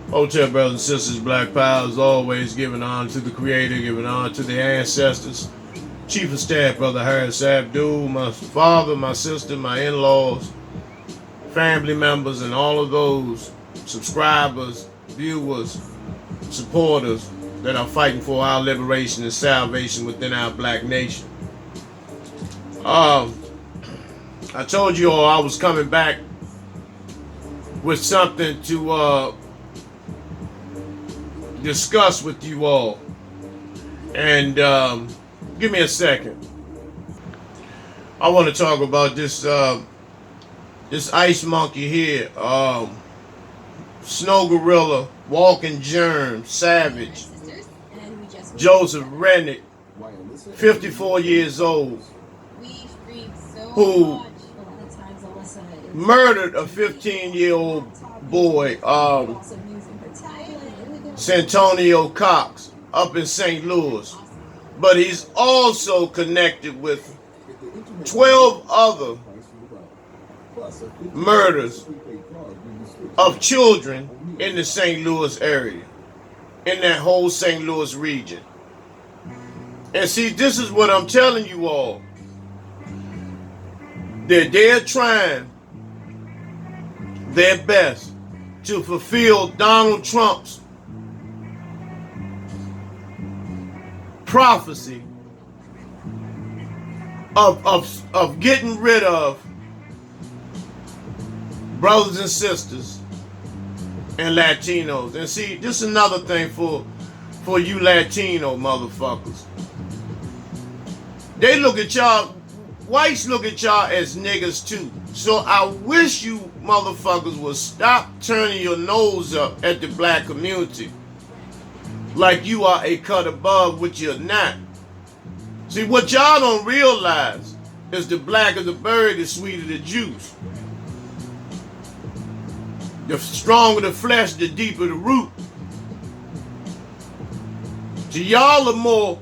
Hotel brothers and sisters, Black Power is always giving honor to the Creator, giving honor to the ancestors. Chief of Staff, Brother Harris Abdul, my father, my sister, my in-laws, family members, and all of those subscribers, viewers, supporters that are fighting for our liberation and salvation within our black nation. I told you all I was coming back with something to discuss with you all. And give me a second. I want to talk about this this ice monkey here. Snow gorilla, walking germ, savage. Joseph Rennick, 54 years old, who murdered a 15-year-old boy, Santonio Cox, up in St. Louis. But he's also connected with 12 other murders of children in the St. Louis area, in that whole St. Louis region. And see, this is what I'm telling you all. That they're trying their best to fulfill Donald Trump's prophecy of getting rid of brothers and sisters and Latinos. And see, this is another thing for you Latino motherfuckers. They look at y'all, whites look at y'all as niggas too. So I wish you motherfuckers would stop turning your nose up at the black community like you are a cut above, which you're not. See, what y'all don't realize is the blacker the bird, the sweeter the juice. The stronger the flesh, the deeper the root. So y'all are more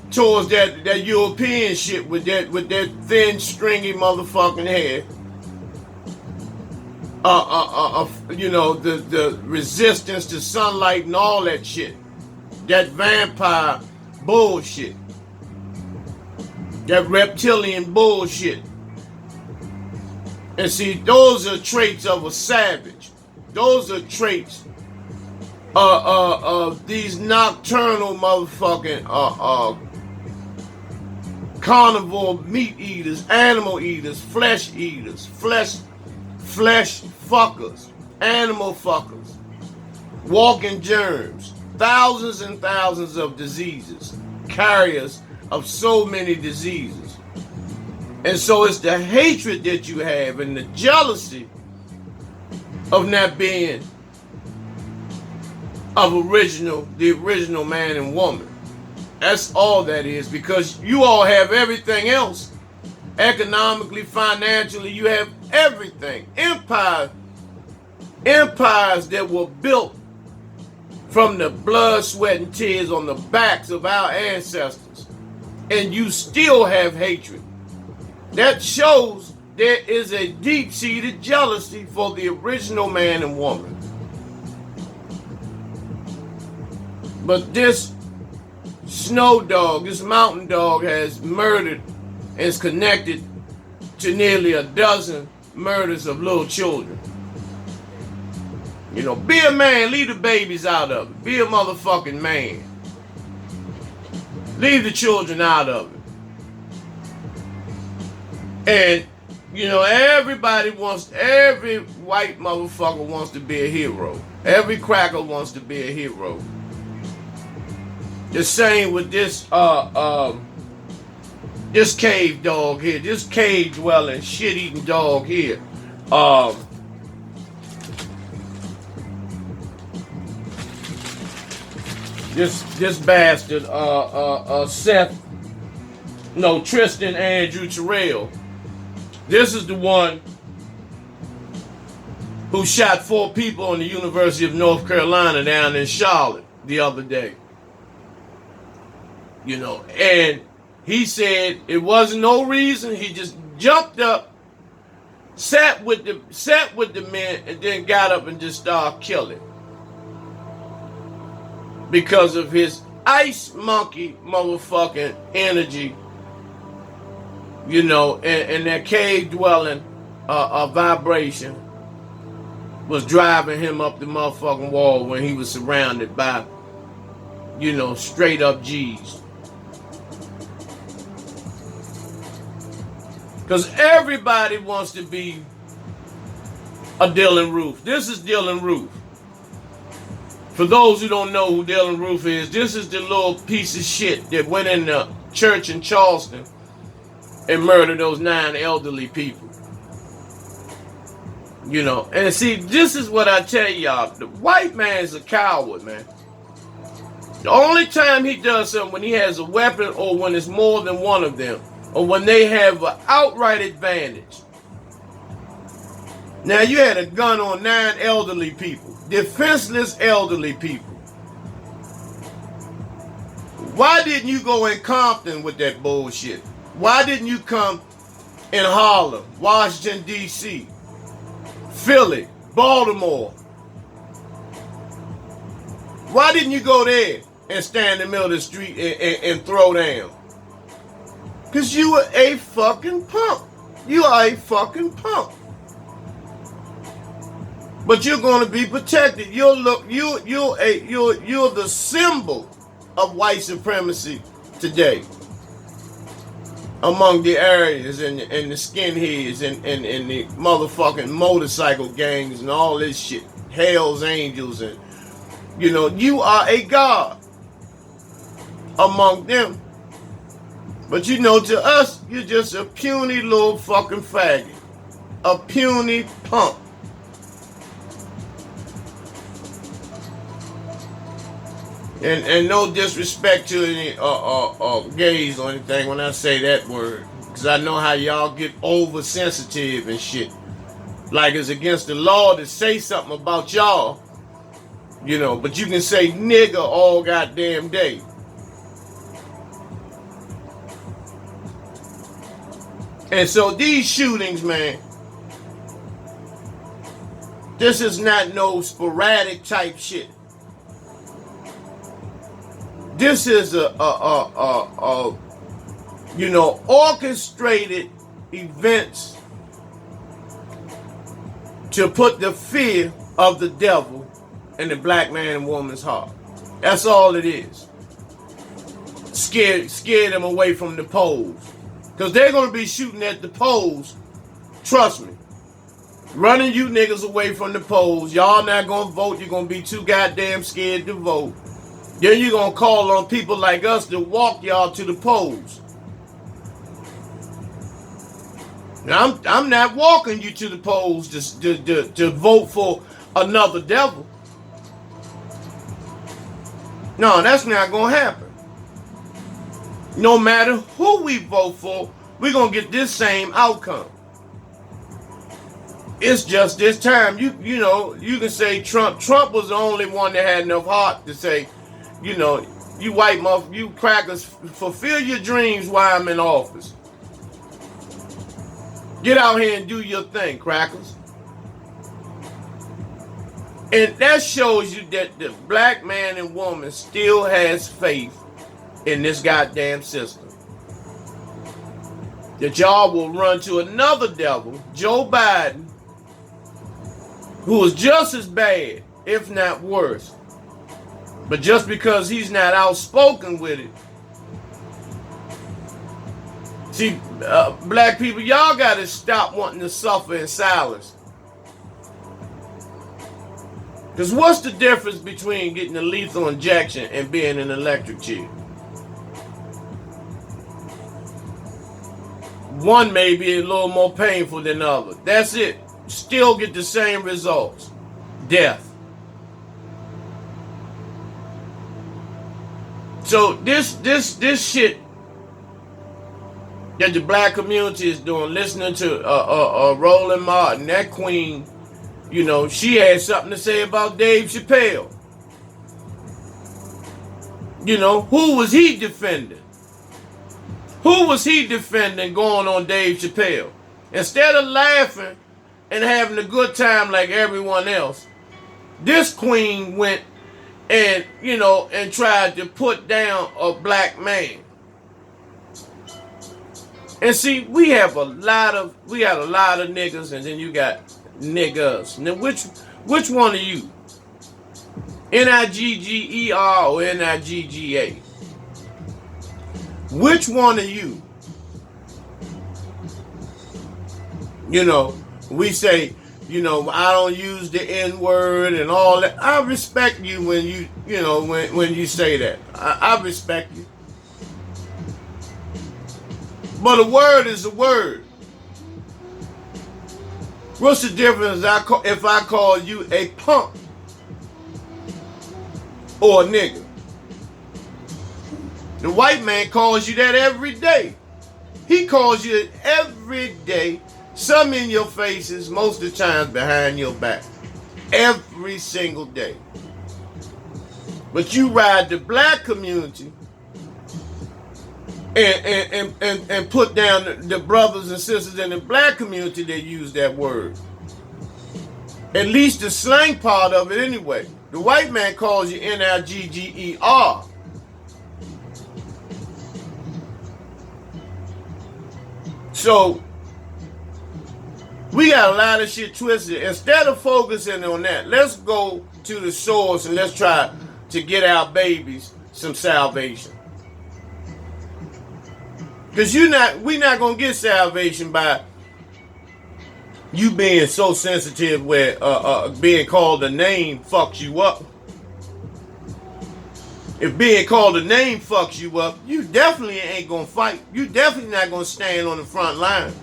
towards that European shit with that thin, stringy motherfucking hair. You know, the resistance to sunlight and all that shit. That vampire bullshit. That reptilian bullshit. And see, those are traits of a savage. Those are traits of these nocturnal motherfucking carnivore meat eaters, animal eaters, flesh eaters, flesh fuckers, animal fuckers, walking germs, thousands and thousands of diseases, carriers of so many diseases. And so it's the hatred that you have and the jealousy of not being of the original man and woman. That's all that is, because you all have everything else. Economically, financially, you have everything. Empires that were built from the blood, sweat, and tears on the backs of our ancestors. And you still have hatred. That shows there is a deep-seated jealousy for the original man and woman. But this snow dog, this mountain dog, has murdered and is connected to nearly a dozen murders of little children. You know, be a man, leave the babies out of it. Be a motherfucking man. Leave the children out of it. And, you know, every white motherfucker wants to be a hero. Every cracker wants to be a hero. The same with this this cave dog here, this cave dwelling, shit eating dog here. This bastard, Tristan Andrew Terrell. This is the one who shot 4 people on the University of North Carolina down in Charlotte the other day. You know, and he said it wasn't no reason. He just jumped up, sat with the men, and then got up and just started killing. because of his ice monkey motherfucking energy, you know, and that cave dwelling vibration was driving him up the motherfucking wall when he was surrounded by, you know, straight up G's. Because everybody wants to be a Dylan Roof. This is Dylan Roof. For those who don't know who Dylan Roof is, this is the little piece of shit that went in the church in Charleston and murdered those 9 elderly people. You know, and see, this is what I tell y'all. The white man's a coward, man. The only time he does something when he has a weapon or when it's more than one of them or when they have an outright advantage. Now, you had a gun on 9 elderly people, defenseless elderly people. Why didn't you go in Compton with that bullshit? Why didn't you come in Harlem, Washington, D.C., Philly, Baltimore? Why didn't you go there and stand in the middle of the street and throw down? Because you were a fucking punk. You are a fucking punk. But you're going to be protected. You're the symbol of white supremacy today among the areas and the skinheads and the motherfucking motorcycle gangs and all this shit. Hell's Angels, and you know, you are a god among them. But you know, to us, you're just a puny little fucking faggot. A puny punk. And no disrespect to any gays or anything when I say that word. Because I know how y'all get oversensitive and shit. Like it's against the law to say something about y'all. You know, but you can say nigga all goddamn day. And so these shootings, man, this is not no sporadic type shit. This is you know, orchestrated events to put the fear of the devil in the black man and woman's heart. That's all it is. Scare them away from the polls. Because they're going to be shooting at the polls. Trust me. Running you niggas away from the polls. Y'all not going to vote. You're going to be too goddamn scared to vote. Then you're going to call on people like us to walk y'all to the polls. Now, I'm not walking you to the polls to vote for another devil. No, that's not going to happen. No matter who we vote for, we're going to get this same outcome. It's just this time. You know, you can say Trump. Trump was the only one that had enough heart to say, you know, you white motherfuckers, you crackers, fulfill your dreams while I'm in office. Get out here and do your thing, crackers. And that shows you that the black man and woman still has faith in this goddamn system. That y'all will run to another devil, Joe Biden, who is just as bad, if not worse. But just because he's not outspoken with it. See, black people, y'all got to stop wanting to suffer in silence. Because what's the difference between getting a lethal injection and being in an electric chair? One may be a little more painful than the other. That's it. Still get the same results. Death. So this shit that the black community is doing, listening to Roland Martin, that queen, you know, she had something to say about Dave Chappelle. You know, who was he defending? Who was he defending going on Dave Chappelle? Instead of laughing and having a good time like everyone else, this queen went and you know, and tried to put down a black man. And see, we got a lot of niggas, and then you got niggas. Now, which one are you? Nigger or Nigga? Which one are you? You know, we say, you know, I don't use the N-word and all that. I respect you when you know, when you say that. I respect you. But a word is a word. What's the difference if I call you a punk or a nigga? The white man calls you that every day. He calls you every day, some in your faces, most of the times behind your back. Every single day. But you ride the black community and put down the brothers and sisters in the black community that use that word. At least the slang part of it anyway. The white man calls you Nigger. So we got a lot of shit twisted. Instead of focusing on that, let's go to the source and let's try to get our babies some salvation. Because we're not gonna get salvation by you being so sensitive where being called a name fucks you up. If being called a name fucks you up, you definitely ain't gonna fight. You definitely not gonna stand on the front line.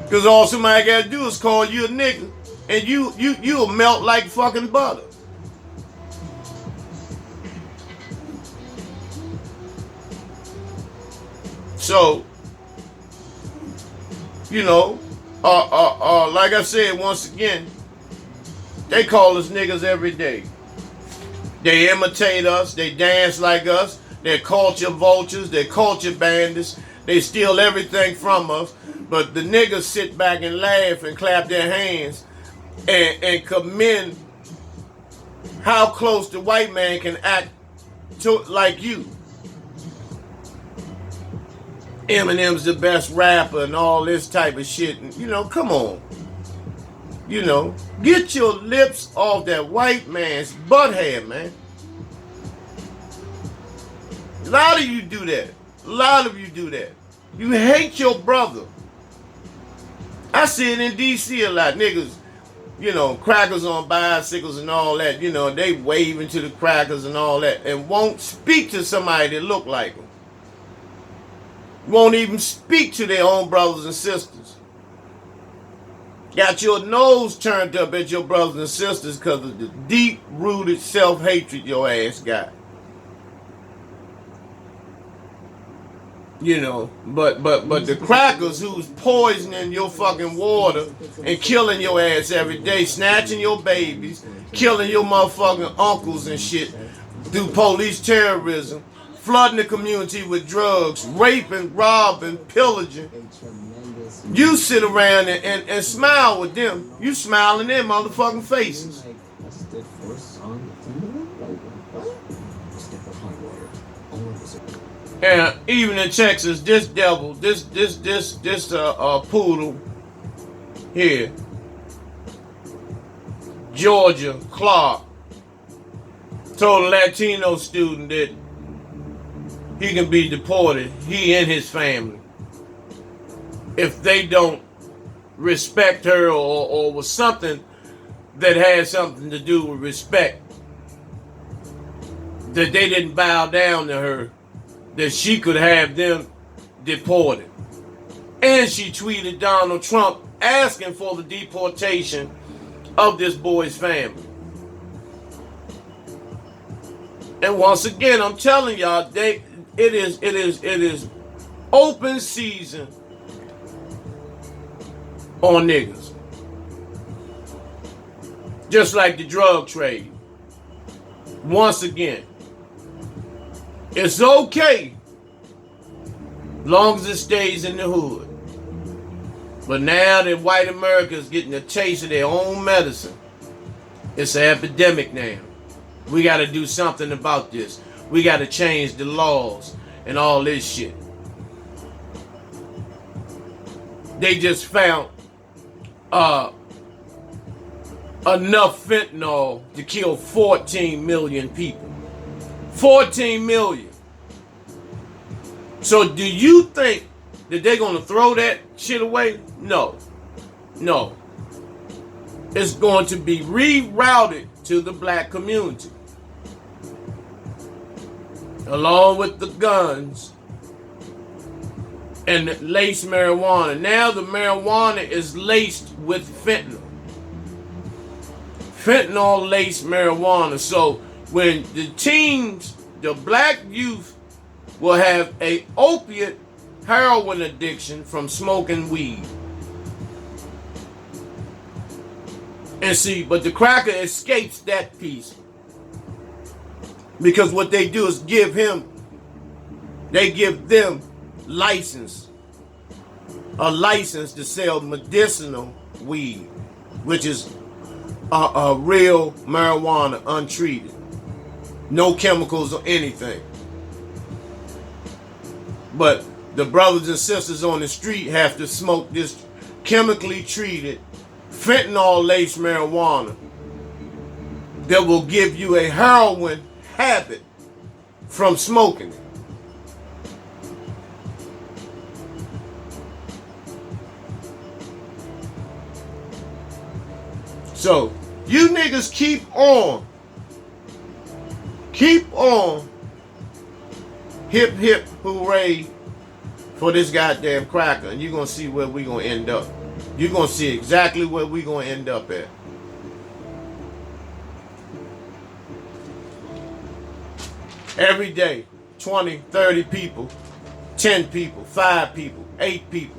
Because all somebody gotta do is call you a nigga, and you'll melt like fucking butter. So, you know, like I said once again, they call us niggas every day. They imitate us, they dance like us, they're culture vultures, they're culture bandits, they steal everything from us, but the niggas sit back and laugh and clap their hands and commend how close the white man can act to like you. Eminem's the best rapper and all this type of shit. And, you know, come on. You know, get your lips off that white man's butt hair, man. A lot of you do that. A lot of you do that. You hate your brother. I see it in D.C. a lot. Niggas, you know, crackers on bicycles and all that. You know, they waving to the crackers and all that and won't speak to somebody that look like them. Won't even speak to their own brothers and sisters. Got your nose turned up at your brothers and sisters because of the deep-rooted self-hatred your ass got. You know, but the crackers who's poisoning your fucking water and killing your ass every day, snatching your babies, killing your motherfucking uncles and shit through police terrorism, flooding the community with drugs, raping, robbing, pillaging. You sit around and smile with them. You smile in their motherfucking faces. And even in Texas, this devil, this poodle here, Georgia Clark, told a Latino student that he can be deported, he and his family, if they don't respect her or was something that had something to do with respect, that they didn't bow down to her, that she could have them deported. And she tweeted Donald Trump asking for the deportation of this boy's family. And once again, I'm telling y'all, it is open season on niggas. Just like the drug trade. Once again, it's okay long as it stays in the hood. But now that white America is getting a taste of their own medicine, it's an epidemic now. We got to do something about this. We got to change the laws and all this shit. They just found enough fentanyl to kill 14 million people. 14 million. So do you think that they're going to throw that shit away? No. No. It's going to be rerouted to the black community, along with the guns and the laced marijuana. Now the marijuana is laced with fentanyl. Fentanyl laced marijuana. So when the teens, the black youth, will have a opiate heroin addiction from smoking weed. And see, but the cracker escapes that piece, because what they do is give them a license to sell medicinal weed, which is a real marijuana, untreated, no chemicals or anything. But the brothers and sisters on the street have to smoke this chemically treated, fentanyl-laced marijuana that will give you a heroin habit from smoking it. So, you niggas keep on, hip hip hooray for this goddamn cracker, and you're gonna see where we're gonna end up. You're gonna see exactly where we're gonna end up at. Every day, 20, 30 people, 10 people, 5 people, 8 people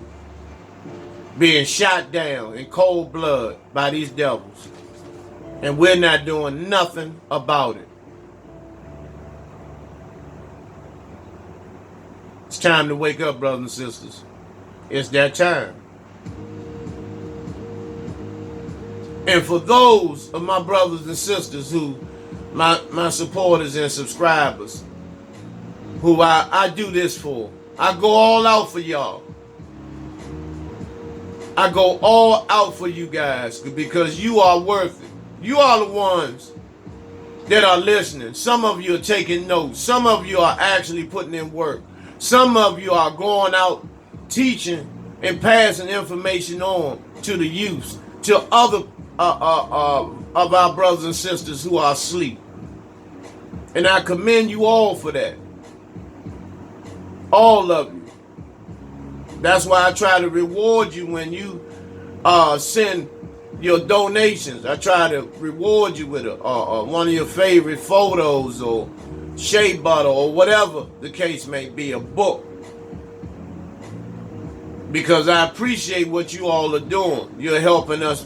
being shot down in cold blood by these devils. And we're not doing nothing about it. It's time to wake up, brothers and sisters. It's that time. And for those of my brothers and sisters who, my supporters and subscribers, who I do this for, I go all out for y'all. I go all out for you guys because you are worth it. You are the ones that are listening. Some of you are taking notes. Some of you are actually putting in work. Some of you are going out teaching and passing information on to the youth, to other of our brothers and sisters who are asleep. And I commend you all for that. All of you. That's why I try to reward you when you send your donations. I try to reward you with one of your favorite photos or shea butter or whatever the case may be, a book. Because I appreciate what you all are doing. You're helping us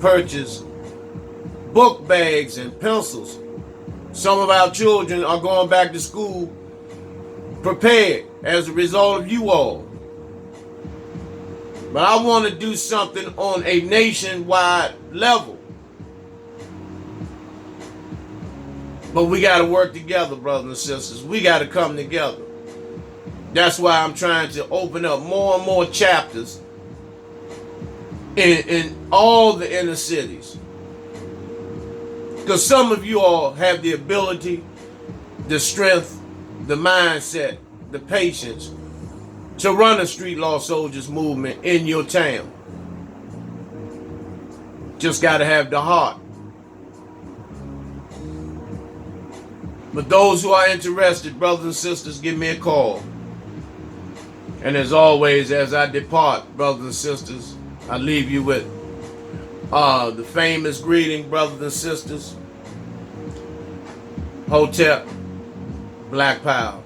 purchase book bags and pencils. Some of our children are going back to school prepared as a result of you all. But I want to do something on a nationwide level. But we got to work together, brothers and sisters. We got to come together. That's why I'm trying to open up more and more chapters in all the inner cities. Because some of you all have the ability, the strength, the mindset, the patience to run a street law soldiers movement in your town. Just got to have the heart. But those who are interested, brothers and sisters, give me a call. And as always, as I depart, brothers and sisters, I leave you with the famous greeting, brothers and sisters. Hotep, Black Power.